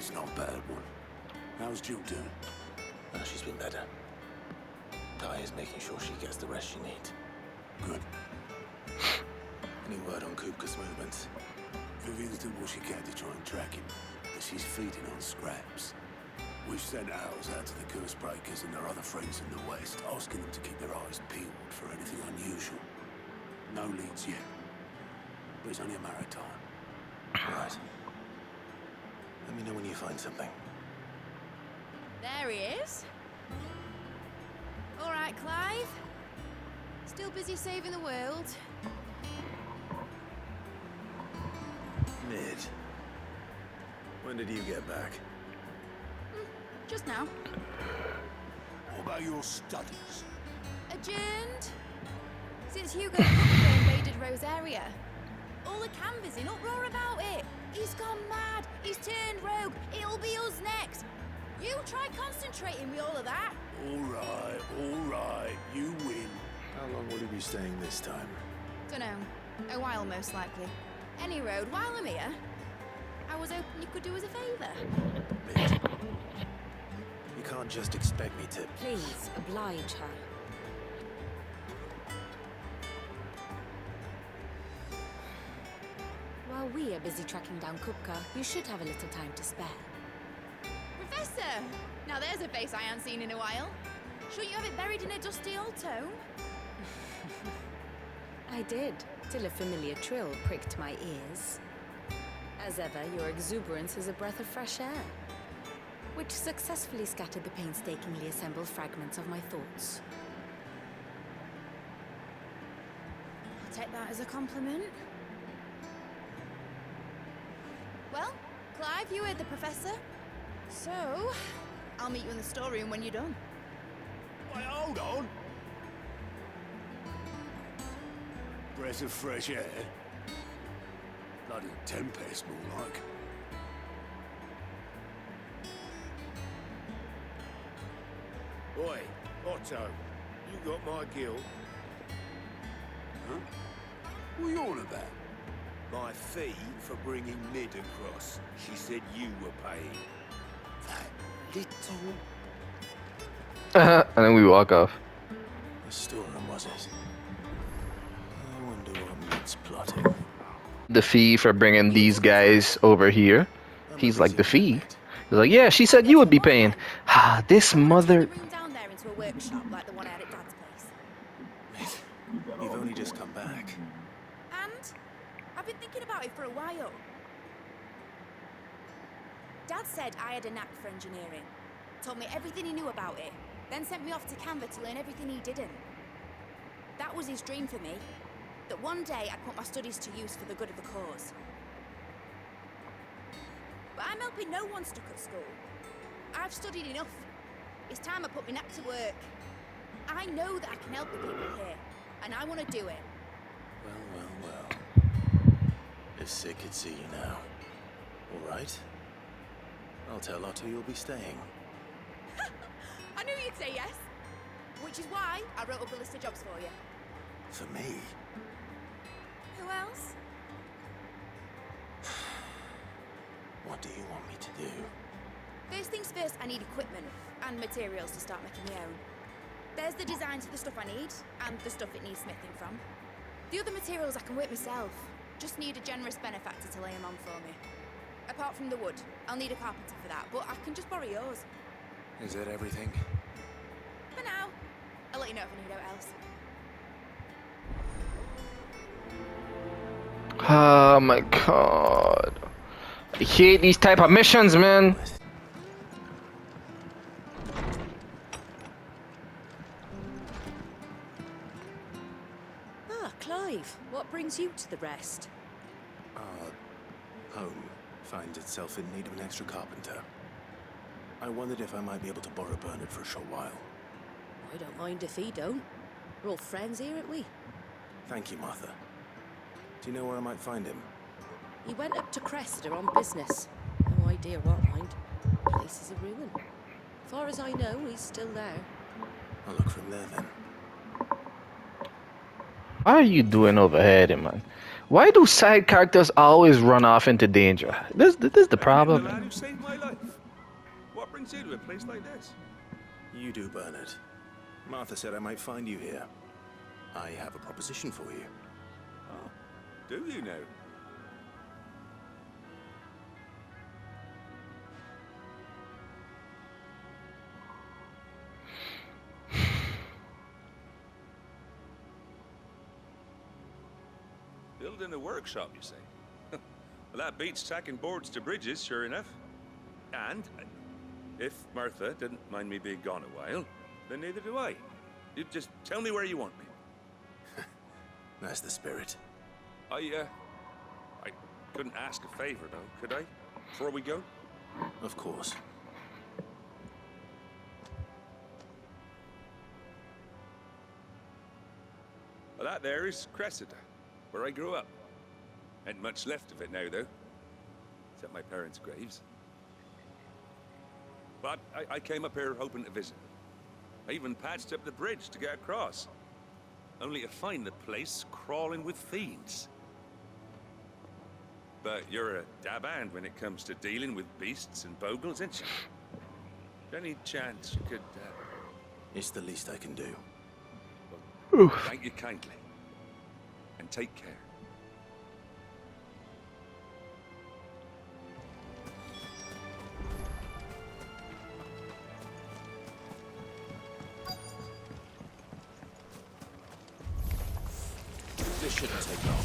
It's not a bad one. How's Jill doing? Oh, she's been better. Guy is making sure she gets the rest she needs. Good. Any word on Kupka's movements? Vivian's doing what she can to try and track him, but she's feeding on scraps. We've sent ours out to the curse breakers and their other friends in the west, asking them to keep their eyes peeled for anything unusual. No leads yet, but it's only a matter of time. Right. Let me know when you find something. There he is. All right, Clive. Still busy saving the world. Mid. When did you get back? Just now. What about your studies? Adjourned. Since Hugo Kupka invaded Rosaria. All the canvassers in uproar about it. He's gone mad. He's turned rogue. It'll be us next. You try concentrating with all of that. All right, you win. How long will you be staying this time? Dunno. A while, most likely. Any road, while I'm here, I was hoping you could do us a favour. Mid. You can't just expect me to... Please, oblige her. While we are busy tracking down Kupka, you should have a little time to spare. Professor! Now there's a face I haven't seen in a while. Shouldn't you have it buried in a dusty old tome? I did, till a familiar trill pricked my ears. As ever, your exuberance is a breath of fresh air, which successfully scattered the painstakingly assembled fragments of my thoughts. I'll take that as a compliment. Well, Clive, you heard the professor. So, I'll meet you in the storeroom when you're done. Wait, hold on. Breath of fresh air. Bloody tempest, more like. Oi, Otto, you got my guilt. Huh? What are you on about? My fee for bringing Mid across. She said you were paying. That little... And then we walk off. The storeroom, was it? I wonder what Mid's plotting. The fee for bringing these guys over here. He's like, the fee? He's like, yeah, she said you would be paying. Ah, this mother... Turn the room down there into a workshop like the one I had at Dad's place. Mid, you've only just come back. And I've been thinking about it for a while. Dad said I had a knack for engineering. Told me everything he knew about it. Then sent me off to Canva to learn everything he didn't. That was his dream for me. That one day I'd put my studies to use for the good of the cause. But I'm helping no one stuck at school. I've studied enough. It's time I put my knack to work. I know that I can help the people here, and I want to do it. Well. If Sid could see you now. All right. I'll tell Otto you'll be staying. I knew you'd say yes. Which is why I wrote up a list of jobs for you. For me? Who else? What do you want me to do? First things first, I need equipment and materials to start making my own. There's the designs for the stuff I need, and the stuff it needs smithing from. The other materials I can work myself. Just need a generous benefactor to lay them on for me. Apart from the wood, I'll need a carpenter for that, but I can just borrow yours. Is that everything? For now. I'll let you know if I need out else. Oh my god. I hate these type of missions, man. Ah, Clive, what brings you to the rest? Our home finds itself in need of an extra carpenter. I wondered if I might be able to borrow Bernard for a short while. I don't mind if he don't. We're all friends here, aren't we? Thank you, Martha. Do you know where I might find him? He went up to Cressida on business. No idea what, mind. Place is a ruin. Far as I know, he's still there. I'll look for him there then. What are you doing over here, man? Why do side characters always run off into danger? This is the The problem. lad who saved my life. What brings you to a place like this? You do, Bernard. Martha said I might find you here. I have a proposition for you. Oh, do you now? Building a workshop, you say? Well, that beats tacking boards to bridges, sure enough. And if Martha didn't mind me being gone a while, then neither do I. You just tell me where you want me. That's the spirit. I couldn't ask a favor, though, could I? Before we go? Of course. Well, that there is Cressida, where I grew up. Ain't much left of it now, though. Except my parents' graves. But I came up here hoping to visit. I even patched up the bridge to get across. Only to find the place crawling with fiends. But you're a dab hand when it comes to dealing with beasts and bogles, ain't you? Any chance you could, It's the least I can do. thank you kindly. And take care. This shouldn't take long.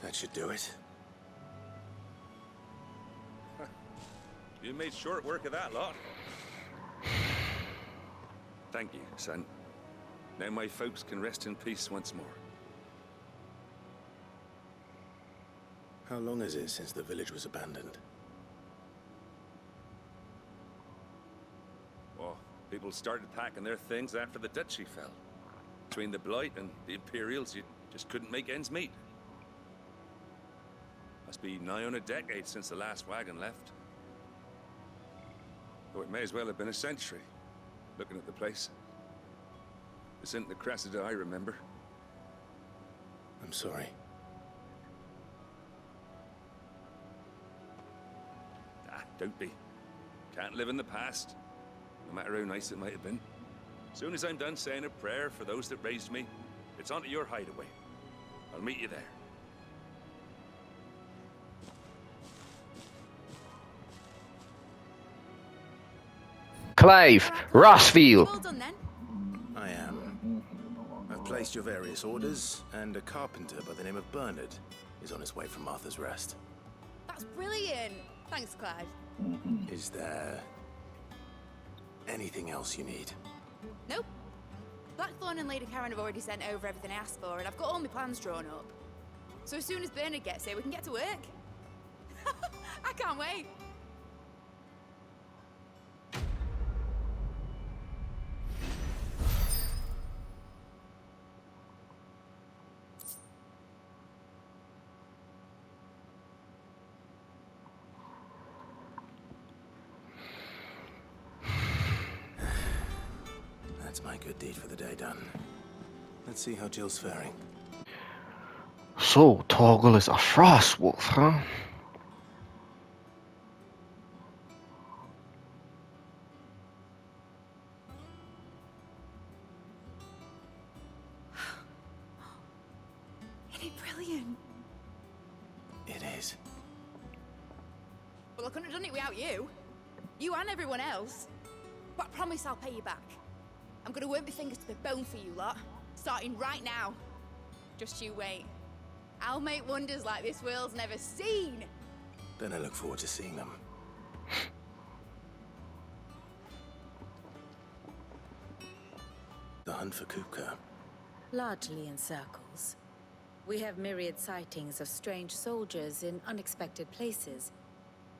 That should do it. You made short work of that lot. Thank you, son. Now my folks can rest in peace once more. How long is it since the village was abandoned? Oh, people started packing their things after the duchy fell. Between the Blight and the Imperials, you just couldn't make ends meet. Must be nigh on a decade since the last wagon left. Oh, it may as well have been a century, looking at the place. This isn't the Cressida I remember. I'm sorry. Ah, don't be. Can't live in the past, no matter how nice it might have been. As soon as I'm done saying a prayer for those that raised me, it's onto your hideaway. I'll meet you there. Clive, Rossfield. Well done then. I am. I've placed your various orders, and a carpenter by the name of Bernard is on his way from Martha's Rest. That's brilliant. Thanks, Clive. Is there anything else you need? Nope. Blackthorn and Lady Karen have already sent over everything I asked for, and I've got all my plans drawn up. So as soon as Bernard gets here, we can get to work. I can't wait. That's my good deed for the day done. Let's see how Jill's faring. So, Torgal is a frost wolf, huh? Isn't it brilliant? It is. Well, I couldn't have done it without you. You and everyone else. But I promise I'll pay you back. I'm gonna work my fingers to the bone for you lot, starting right now. Just you wait. I'll make wonders like this world's never seen. Then I look forward to seeing them. The hunt for Kupka. Largely in circles. We have myriad sightings of strange soldiers in unexpected places,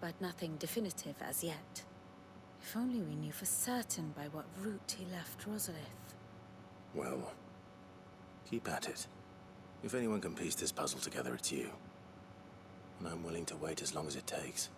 but nothing definitive as yet. If only we knew for certain by what route he left Rosalith. Well, keep at it. If anyone can piece this puzzle together, it's you. And I'm willing to wait as long as it takes.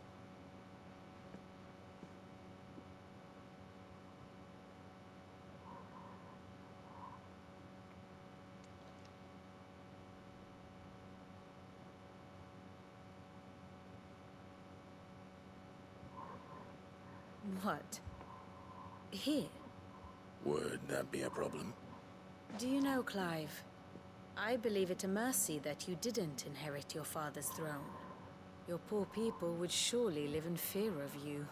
What? Here? Would that be a problem? Do you know, Clive? I believe it a mercy that you didn't inherit your father's throne. Your poor people would surely live in fear of you.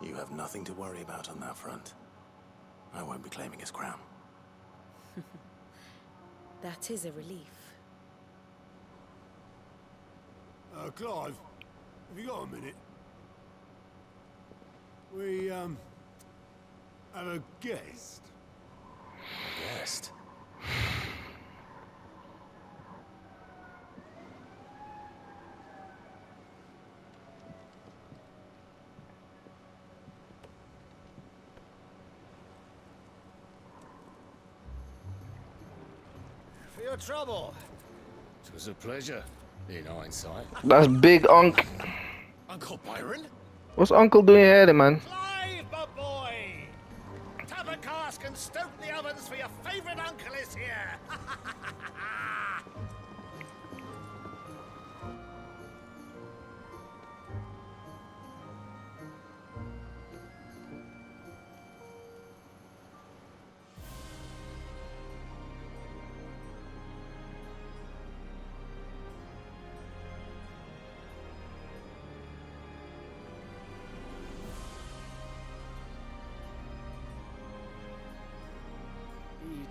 You have nothing to worry about on that front. I won't be claiming his crown. That is a relief. Clive, have you got a minute? We, have a guest. Guest? For your trouble. It was a pleasure, in hindsight. That's Big Unc. Uncle Byron? What's Uncle doing here, man? Clive, my boy! Tap a cask and stoke the ovens for your favorite uncle is here!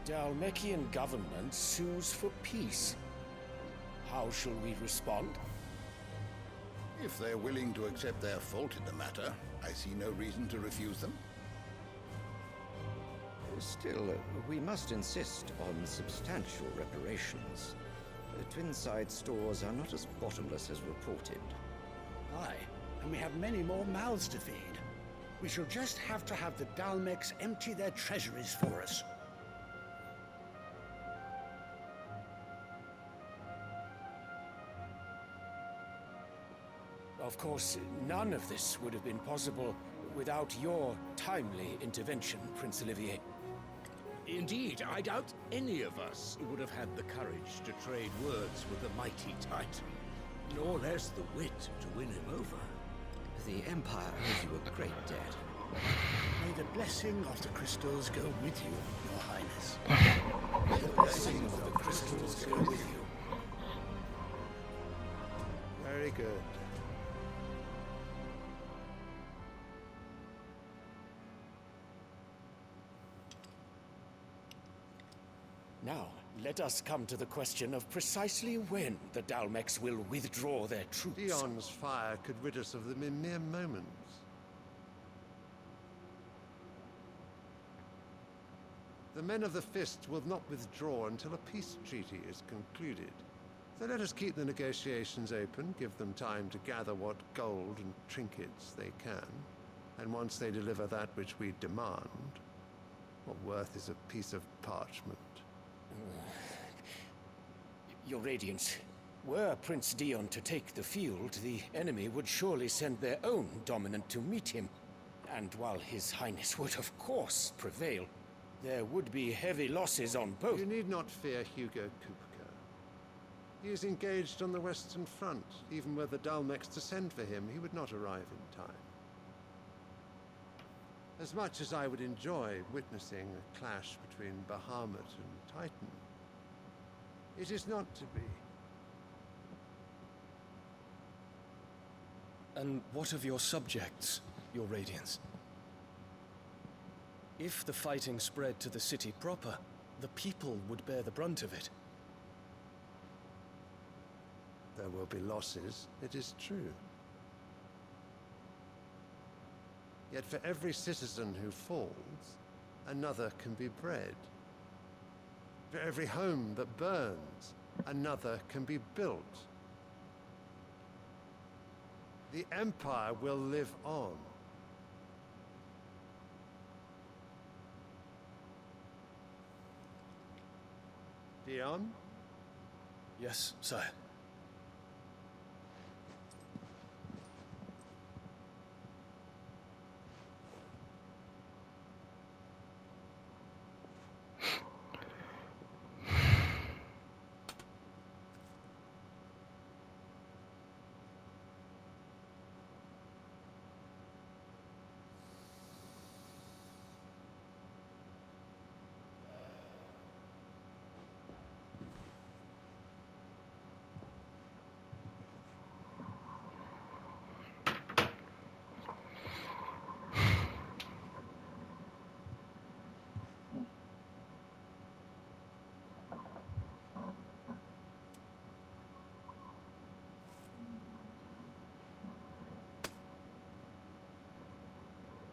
The Dalmekian government sues for peace. How shall we respond? If they're willing to accept their fault in the matter, I see no reason to refuse them. Still, we must insist on substantial reparations. Twinside stores are not as bottomless as reported. Aye, and we have many more mouths to feed. We shall just have to have the Dalmex empty their treasuries for us. Of course, none of this would have been possible without your timely intervention, Prince Olivier. Indeed, I doubt any of us would have had the courage to trade words with the mighty Titan, nor less the wit to win him over. The Empire owes you a great debt. May the blessing of the crystals go with you, Your Highness. May the blessing of the crystals go with you. Very good. Now, let us come to the question of precisely when the Dalmex will withdraw their troops. Dion's fire could rid us of them in mere moments. The men of the Fist will not withdraw until a peace treaty is concluded. So let us keep the negotiations open, give them time to gather what gold and trinkets they can. And once they deliver that which we demand, what worth is a piece of parchment? Your Radiance, were Prince Dion to take the field, the enemy would surely send their own dominant to meet him. And while His Highness would of course prevail, there would be heavy losses on both. You need not fear Hugo Kupka. He is engaged on the Western Front. Even were the Dalmex to send for him, he would not arrive in time. As much as I would enjoy witnessing a clash between Bahamut and Titan, it is not to be. And what of your subjects, Your Radiance? If the fighting spread to the city proper, the people would bear the brunt of it. There will be losses, it is true. Yet for every citizen who falls, another can be bred. For every home that burns, another can be built. The Empire will live on. Dion? Yes, sire.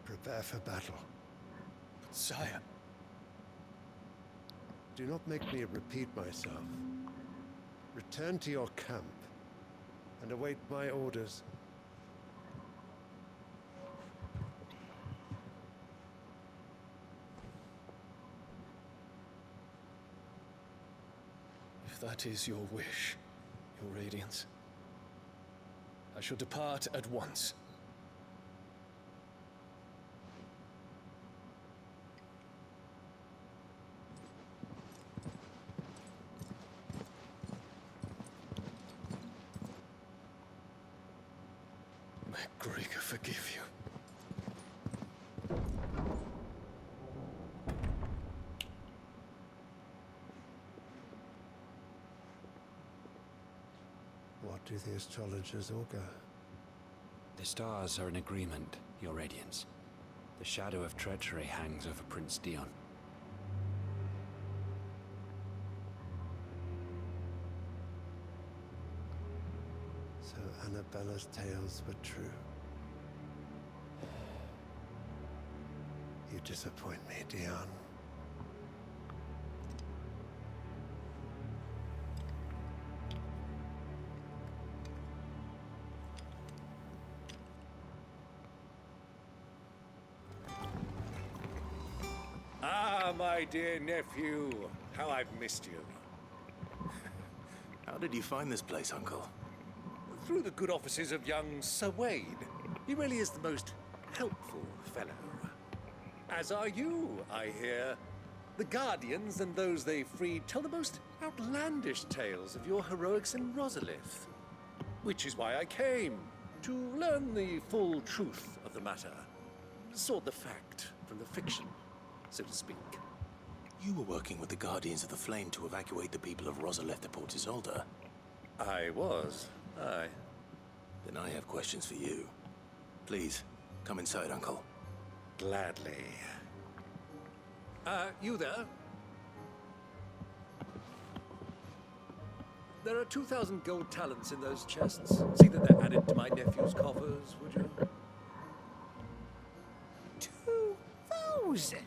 Prepare for battle. But sire... Do not make me repeat myself. Return to your camp and await my orders. If that is your wish, Your Radiance, I shall depart at once. May Gregor forgive you. What do the astrologers augur? The stars are in agreement, Your Radiance. The shadow of treachery hangs over Prince Dion. So Annabella's tales were true. disappoint me, Dion. Ah, my dear nephew. How I've missed you. How did you find this place, Uncle? Through the good offices of young Sir Wade. He really is the most helpful fellow. As are you, I hear. The Guardians and those they freed tell the most outlandish tales of your heroics in Rosalith. Which is why I came, to learn the full truth of the matter. Sort the fact from the fiction, so to speak. You were working with the Guardians of the Flame to evacuate the people of Rosalith to Port Isolde. I was, aye. Then I have questions for you. Please, come inside, Uncle. Gladly. You there? There are 2,000 gold talents in those chests. See that they're added to my nephew's coffers, would you? 2,000?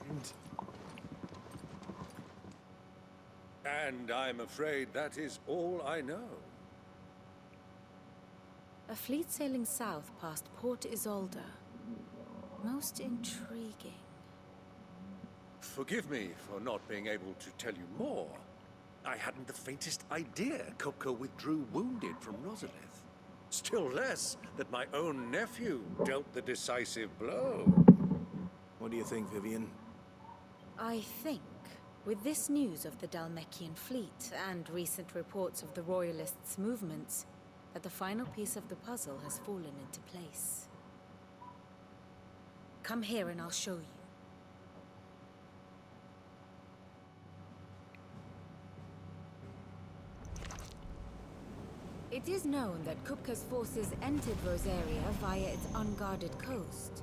And I'm afraid that is all I know. A fleet sailing south past Port Isolde. Most intriguing. Forgive me for not being able to tell you more. I hadn't the faintest idea Kupka withdrew wounded from Rosalith. Still less that my own nephew dealt the decisive blow. What do you think, Vivian? I think, with this news of the Dalmekian fleet and recent reports of the Royalists' movements, that the final piece of the puzzle has fallen into place. Come here and I'll show you. It is known that Kupka's forces entered Rosaria via its unguarded coast.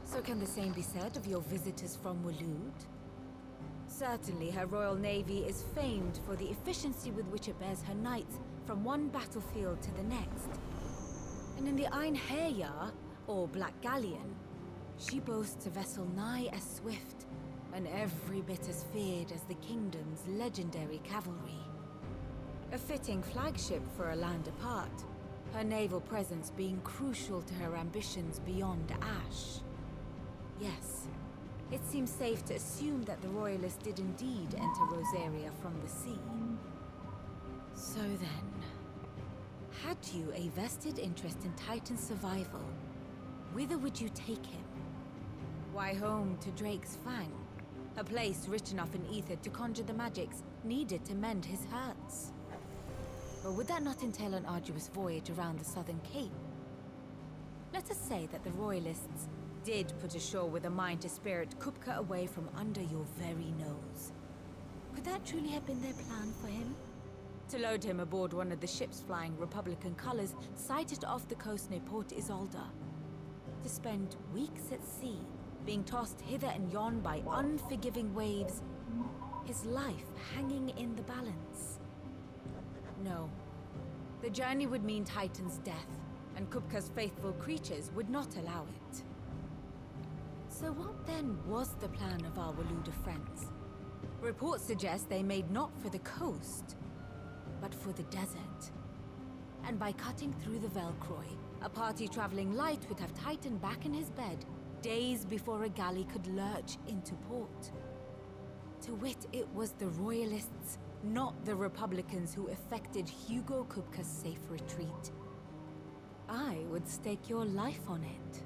So can the same be said of your visitors from Waloed? Certainly her Royal Navy is famed for the efficiency with which it bears her knights from one battlefield to the next. And in the Einherjar, or Black Galleon, she boasts a vessel nigh as swift and every bit as feared as the kingdom's legendary cavalry. A fitting flagship for a land apart, her naval presence being crucial to her ambitions beyond Ash. Yes, it seems safe to assume that the Royalists did indeed enter Rosaria from the sea. So then, had you a vested interest in Titan's survival, whither would you take him? Why, home to Drake's Fang, a place rich enough in ether to conjure the magics needed to mend his hurts. Or would that not entail an arduous voyage around the southern cape? Let us say that the Royalists did put ashore with a mind to spirit Kupka away from under your very nose. Could that truly have been their plan for him? To load him aboard one of the ships flying Republican colors sighted off the coast near Port Isolde. To spend weeks at sea, being tossed hither and yon by unforgiving waves, his life hanging in the balance. No. The journey would mean Titan's death, and Kupka's faithful creatures would not allow it. So what then was the plan of our Waloed friends? Reports suggest they made not for the coast, but for the desert. And by cutting through the Velcroy, a party traveling light would have Titan back in his bed days before a galley could lurch into port. To wit, it was the Royalists, not the Republicans, who effected Hugo Kupka's safe retreat. I would stake your life on it.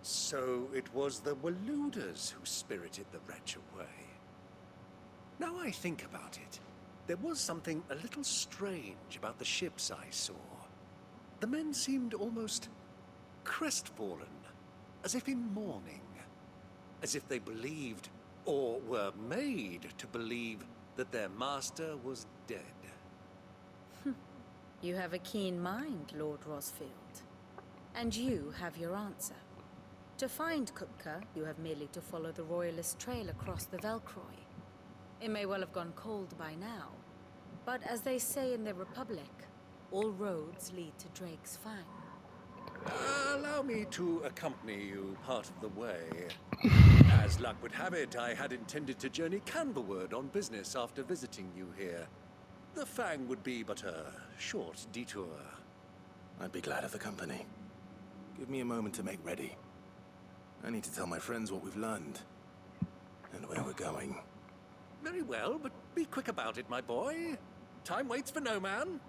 So it was the Waloeders who spirited the wretch away. Now I think about it, there was something a little strange about the ships I saw. The men seemed almost crestfallen, as if in mourning, as if they believed, or were made to believe, that their master was dead. You have a keen mind, Lord Rosfield. And you have your answer. To find Kupka, you have merely to follow the Royalist trail across the Velcroy. It may well have gone cold by now, But as they say in the Republic, all roads lead to Drake's Fang. Allow me to accompany you part of the way. As luck would have it, I had intended to journey Canberward on business after visiting you here. The Fang would be but a short detour. I'd be glad of the company. Give me a moment to make ready. I need to tell my friends what we've learned. And where we're going. Very well, but be quick about it, my boy. Time waits for no man.